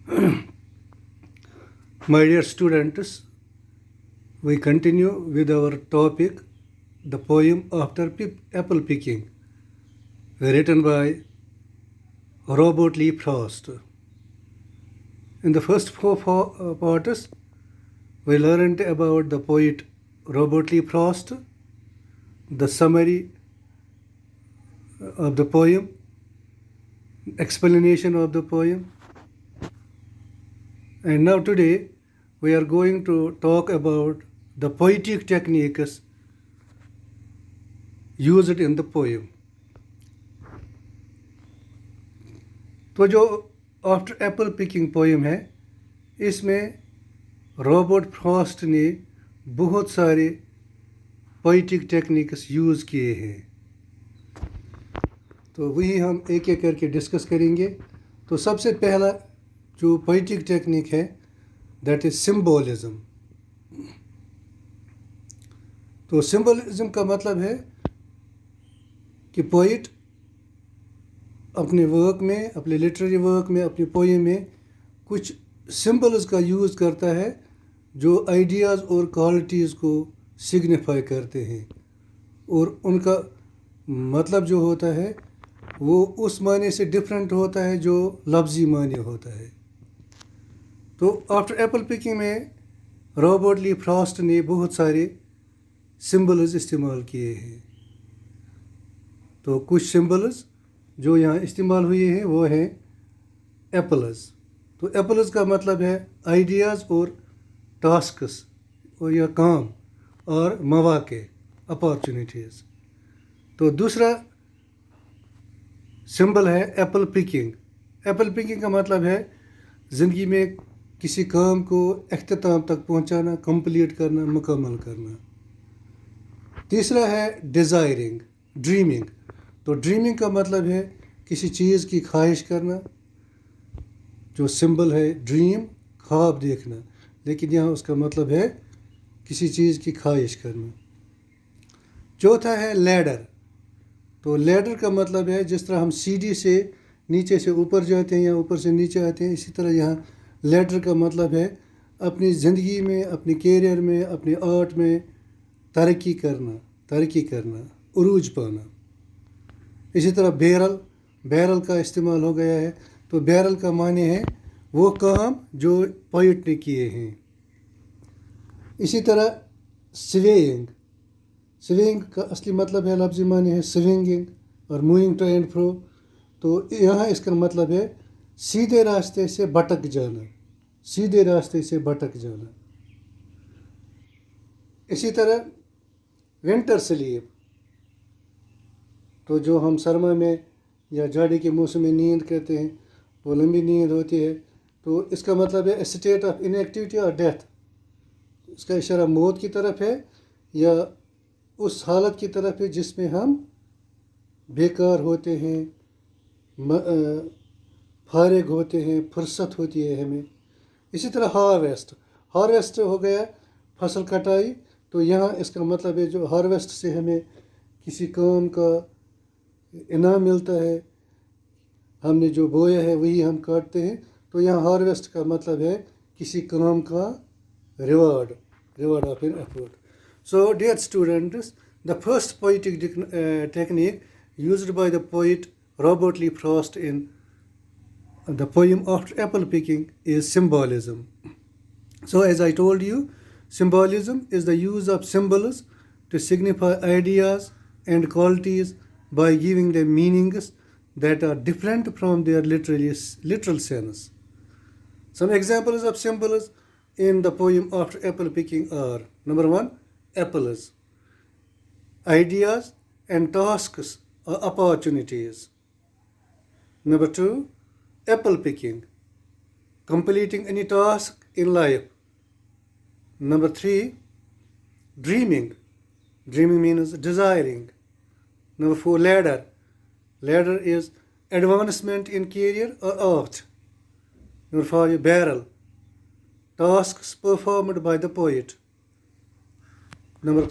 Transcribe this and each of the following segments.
My dear students, we continue with our topic, the poem After Apple Picking, written by Robert Lee Frost. In the first four parts, we learned about the poet Robert Lee Frost, the summary of the poem, explanation of the poem, and now today we are going to talk about the poetic techniques used in the poem. तो जो after Apple picking poem है, इसमें Robert Frost ने बहुत सारे poetic techniques use किए हैं, तो वही हम एक एक करके डिस्कस करेंगे. तो सबसे पहला जो पोइटिक टेक्निक है, दैट इज़ सिम्बोलिज़म. तो सिम्बोलिज़म का मतलब है कि पोइट अपने वर्क में, अपने लिटरेरी वर्क में, अपनी पोएम में कुछ सिंबल्स का यूज़ करता है जो आइडियाज़ और क्वालिटीज़ को सिग्निफाई करते हैं, और उनका मतलब जो होता है वो उस माने से डिफरेंट होता है जो लफ्ज़ी माने होता है. तो आफ्टर एप्पल पिकिंग में रॉबर्ट ली फ्रॉस्ट ने बहुत सारे सिंबल्स इस्तेमाल किए हैं. तो कुछ सिंबल्स जो यहाँ इस्तेमाल हुए हैं वो हैं एप्पल्स. तो एप्पल्स का मतलब है आइडियाज़ और टास्क्स और या काम और मौके, अपॉर्चुनिटीज़. तो दूसरा सिंबल है एप्पल पिकिंग. एप्पल पिकिंग का मतलब है ज़िंदगी में किसी काम को इख्तिताम तक पहुँचाना, कंप्लीट करना, मुकम्मल करना. तीसरा है डिज़ायरिंग, ड्रीमिंग. तो ड्रीमिंग का मतलब है किसी चीज़ की ख्वाहिश करना, जो सिंबल है ड्रीम, ख्वाब देखना, लेकिन यहाँ उसका मतलब है किसी चीज़ की ख्वाहिश करना. चौथा है लैडर. तो लैडर का मतलब है जिस तरह हम सीढ़ी से नीचे से ऊपर जाते हैं या ऊपर से नीचे आते हैं, इसी तरह यहाँ लैडर का मतलब है अपनी ज़िंदगी में, अपने कैरियर में, अपने आर्ट में तरक्की करना, उरूज पाना. इसी तरह बैरल का इस्तेमाल हो गया है. तो बैरल का माने है वो काम जो पोइट ने किए हैं. इसी तरह स्वेइंग का असली मतलब है, लफ्ज़ी माने है स्विंगिंग और मूविंग टू एंड फ्रो. तो यहाँ इसका मतलब है सीधे रास्ते से भटक जाना. इसी तरह विंटर स्लीप, तो जो हम सरमा में या जाड़े के मौसम में नींद करते हैं, वो लंबी नींद होती है. तो इसका मतलब है स्टेट ऑफ इनएक्टिविटी और डेथ. इसका इशारा मौत की तरफ है या उस हालत की तरफ है जिसमें हम बेकार होते हैं, फारिग होते हैं, फुर्सत होती है हमें. इसी तरह हार्वेस्ट हो गया फसल कटाई. तो यहाँ इसका मतलब है जो हार्वेस्ट से हमें किसी काम का इनाम मिलता है, हमने जो बोया है वही हम काटते हैं. तो यहाँ हार्वेस्ट का मतलब है किसी काम का reward of an effort. So dear students, the first poetic technique used by the poet Robert Lee Frost in the poem After Apple Picking is symbolism. So as I told you, symbolism is the use of symbols to signify ideas and qualities by giving them meanings that are different from their literal sense. Some examples of symbols in the poem After Apple Picking are: number one, apples, ideas and tasks or opportunities. Number two, apple picking, completing any task in life. Number three, dreaming means desiring. Number four, ladder is advancement in career or art. Number five, barrel, tasks performed by the poet. Number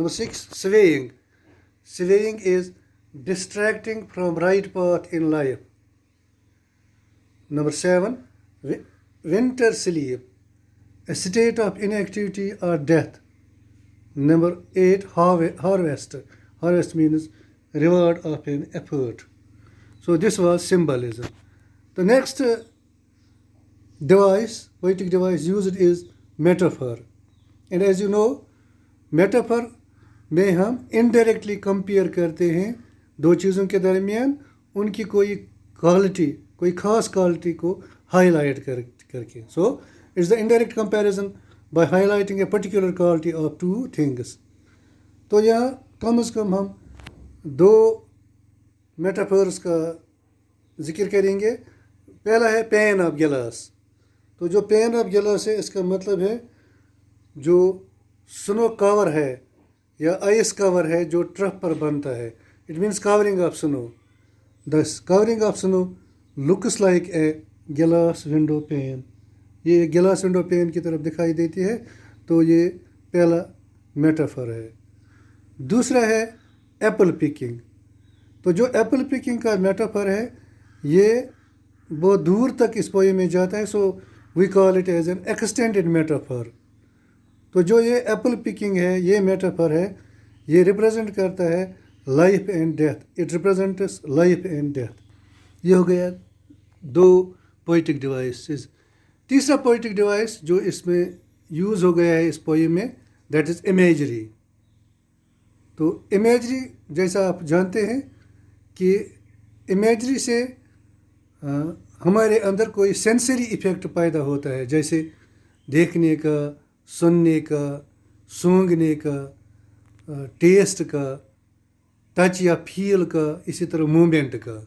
six, swaying is distracting from right path in life. Number seven, winter sleep, a state of inactivity or death. Number 8, harvest. Harvest means reward of an effort. So this was symbolism. The next device, poetic device used is metaphor. And as you know, metaphor में हम indirectly compare करते हैं दो चीज़ों के दरमियान उनकी कोई क्वालिटी, कोई ख़ास क्वालिटी को हाईलाइट करके. So it's the indirect comparison by highlighting a particular quality of two things. तो यहाँ कम से कम हम दो मेटाफर्स का जिक्र करेंगे. पहला है पैन ऑफ गिलास. तो जो पैन ऑफ गिलास है इसका मतलब है जो स्नो कवर है या आइस कवर है जो ट्रफ पर बनता है. It means covering of snow. The covering of snow looks like a गिलास विंडो पैन. ये गिलास विंडो पैन की तरफ दिखाई देती है. तो ये पहला मेटाफर है. दूसरा है एप्पल पिकिंग. तो जो एप्पल पिकिंग का मेटाफर है ये बहुत दूर तक इस पोएम में जाता है. So we call it as an extended metaphor. तो जो ये एप्पल पिकिंग है ये मेटाफर है, ये रिप्रेजेंट करता है life and death. It represents life and death. ये हो गया दो पोइटिक डिवाइसेस. तीसरा पोइटिक डिवाइस जो इसमें यूज़ हो गया है इस पोएम में, दैट इज़ इमेजरी. तो इमेजरी जैसा आप जानते हैं कि इमेजरी से हमारे अंदर कोई सेंसरी इफ़ेक्ट पैदा होता है, जैसे देखने का, सुनने का, सूंघने का, टेस्ट का, टच या फील का, इसी तरह मूवमेंट का.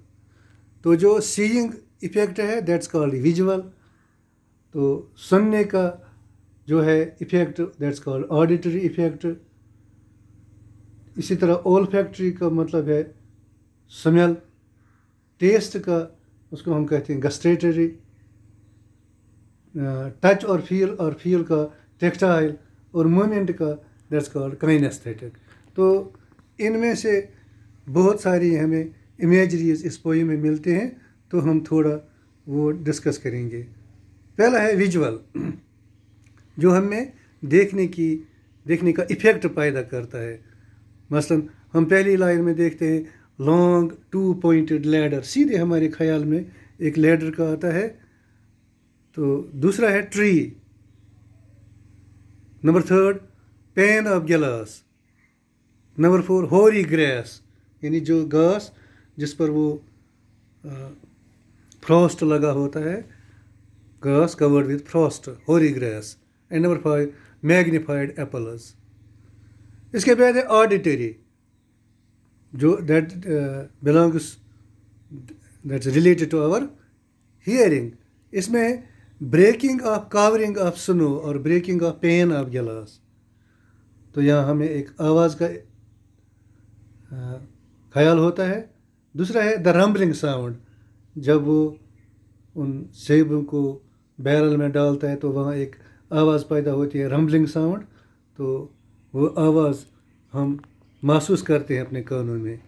तो जो सीइंग इफ़ेक्ट है दैट्स कॉल्ड विजुअल. तो सुनने का जो है effect that's called auditory effect. इसी तरह ओल्फैक्टरी का मतलब है स्मेल. टेस्ट का उसको हम कहते हैं गस्टेटरी. टच और फील का टेक्सटाइल, और मूवमेंट का दैट्स कॉल्ड काइनेस्थेटिक. तो इनमें से बहुत सारी हमें इमेजरीज इस पोएम में मिलते हैं. तो हम थोड़ा वो डिस्कस करेंगे. पहला है विजुअल, जो हमें देखने का इफ़ेक्ट पैदा करता है. मसलन हम पहली लाइन में देखते हैं लॉन्ग टू पॉइंटेड लैडर. सीधे हमारे ख्याल में एक लैडर का आता है. तो दूसरा है ट्री. नंबर 3 पैन ऑफ गिलास. नंबर 4 होरी ग्रास, यानी जो घास जिस पर वो फ्रॉस्ट लगा होता है, घास covered with frost, hoary grass. And number 5 magnified apples. इसके बाद है ऑडिटरी, जो that's related to our hearing. इसमें breaking of covering of snow और breaking of pane of glass. तो यहाँ हमें एक आवाज़ का ख्याल होता है. दूसरा है द रम्बलिंग साउंड. जब वो उन सेबों को बैरल में डालता है तो वहाँ एक आवाज़ पैदा होती है, रम्बलिंग साउंड. तो वो आवाज़ हम महसूस करते हैं अपने कानों में.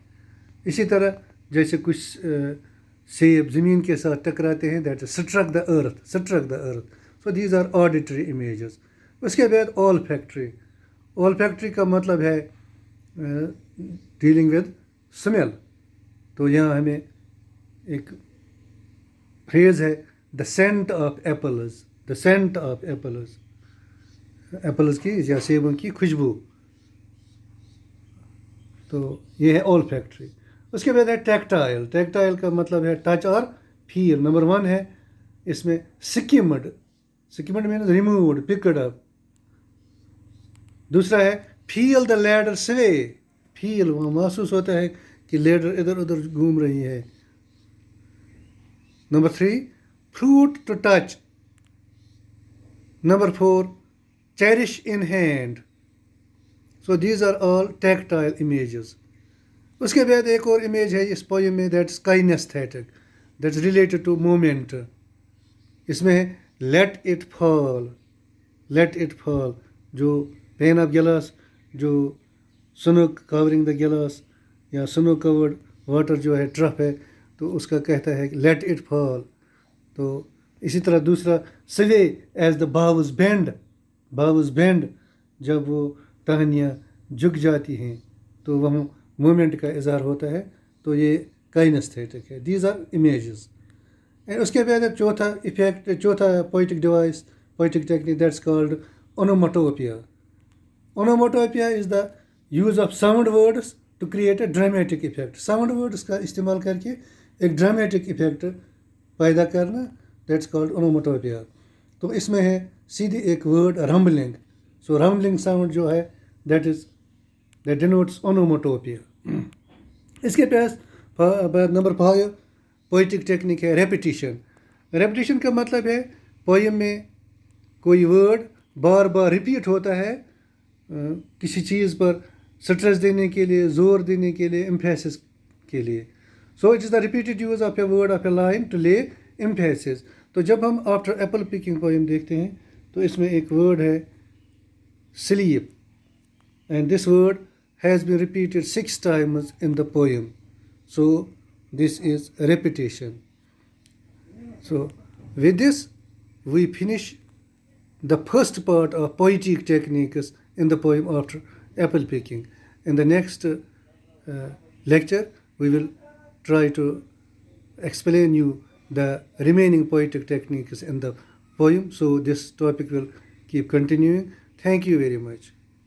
इसी तरह जैसे कुछ सेब ज़मीन के साथ टकराते हैं, that struck the earth. So these are auditory images. उसके बाद ओल्फैक्टरी. ओल्फैक्टरी का मतलब है डीलिंग विद स्मेल. तो यहाँ हमें एक फ्रेज है the scent of apples. The scent of apples, apples की या सेबों की खुशबू. तो ये है ओल्फैक्टरी. उसके बाद है टैक्टाइल. टैक्टाइल का मतलब है टच और फील. नंबर 1 है इसमें skimmed. Skimmed means removed, picked up. दूसरा है फील द लैडर स्वे. फील, वहाँ महसूस होता है कि लैडर इधर उधर घूम रही है. Number 3 fruit to touch. Number 4 cherish in hand. So these are all tactile images. उसके बाद एक और इमेज है इस पोएम में, that's kinaesthetic, that's related to moment. इसमें है let it fall. Let it fall, जो पैन ऑफ गिलास, जो स्नो कवरिंग द गिलास या स्नो कवर्ड वाटर जो है ट्रफ है, तो उसका कहता है लेट इट फॉल. तो इसी तरह दूसरा सवे एज द बाउज बैंड, जब वो टहनियाँ झुक जाती हैं तो वहाँ मूवमेंट का इजहार होता है, तो ये काइनेस्थेटिक है. These are images. एंड उसके बाद चौथा poetic device, poetic technique, that's called onomatopoeia. Onomatopoeia is the use of sound words to create a dramatic effect. Sound words का इस्तेमाल करके एक ड्रामेटिक इफेक्ट पैदा करना, दैट्स कॉल्ड ओनोमोटोपिया. तो इसमें है सीधी एक वर्ड रम्बलिंग. सो रम्बलिंग साउंड जो है दैट डिनोट्स ओनोमोटोपिया. इसके बाद नंबर 5 पोइटिक टेक्निक है रेपिटिशन. रेपिटिशन का मतलब है पोएम में कोई वर्ड बार बार रिपीट होता है किसी चीज़ पर स्ट्रेस देने के लिए, जोर देने के लिए, एम्फेसिस के लिए. So it is the repeated use of a word of a line to lay emphasis. तो जब हम आफ्टर एप्पल पिकिंग पोएम देखते हैं तो इसमें एक वर्ड है sleep, and this word has been repeated 6 times in the poem. So this is repetition. So with this we finish the first part of poetic techniques in the poem after apple picking. In the next lecture we will try to explain you the remaining poetic techniques in the poem. So this topic will keep continuing. Thank you very much.